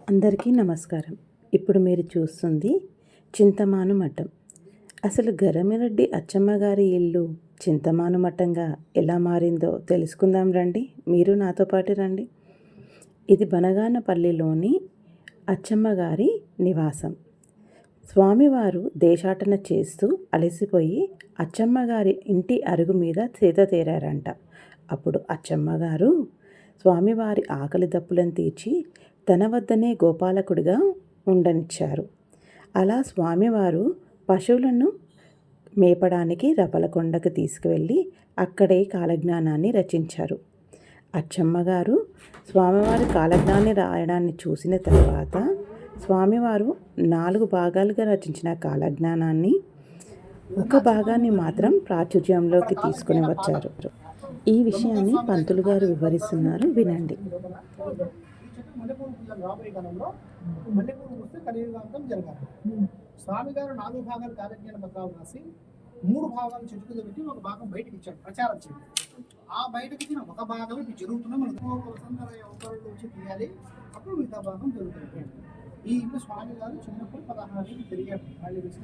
అందరికీ నమస్కారం. ఇప్పుడు మీరు చూస్తుంది చింతమాను మఠం. అసలు గరమిరెడ్డి అచ్చమ్మ గారి ఇల్లు చింతమాను మఠంగా ఎలా మారిందో తెలుసుకుందాం రండి. మీరు నాతో పాటు రండి. ఇది బనగానపల్లిలోని అచ్చమ్మ గారి నివాసం. స్వామివారు దేశాటన చేస్తూ అలసిపోయి అచ్చమ్మ గారి ఇంటి అరుగు మీద సేద తీరారంట. అప్పుడు అచ్చమ్మ గారు స్వామివారి ఆకలి దప్పులను తీర్చి తన వద్దనే గోపాలకుడిగా ఉండనిచ్చారు. అలా స్వామివారు పశువులను మేపడానికి రపలకొండకు తీసుకువెళ్ళి అక్కడే కాలజ్ఞానాన్ని రచించారు. అచ్చమ్మగారు స్వామివారి కాలజ్ఞానాన్ని రాయడాన్ని చూసిన తర్వాత స్వామివారు 4 భాగాలుగా రచించిన కాలజ్ఞానాన్ని ఒక భాగాన్ని మాత్రం ప్రాచుర్యంలోకి తీసుకుని వచ్చారు. ఈ విషయాన్ని పంతులు గారు వివరిస్తున్నారు, వినండి. మల్లెపూలు పూజ రాబోయే కాలంలో మల్లెపూలు పూస్తే కలియుగాంతం జరగాలి. స్వామి గారు 4 భాగాలు కాలజ్ఞాన పత్రాలు రాసి 3 భాగాలు చెట్టు కింద పెట్టి ఒక భాగం బయటకి ఇచ్చాడు, ప్రచారం చేయాలి. ఆ బయటకి ఇచ్చిన ఒక భాగం ఇప్పుడు జరుగుతున్న మనకు అవసరం వచ్చి తీయాలి, అప్పుడు మిగతా భాగం జరుగుతుంది. ఈ ఇల్లు స్వామి గారు చిన్నప్పుడు 16 తిరిగాడు మళ్ళీ వేసిన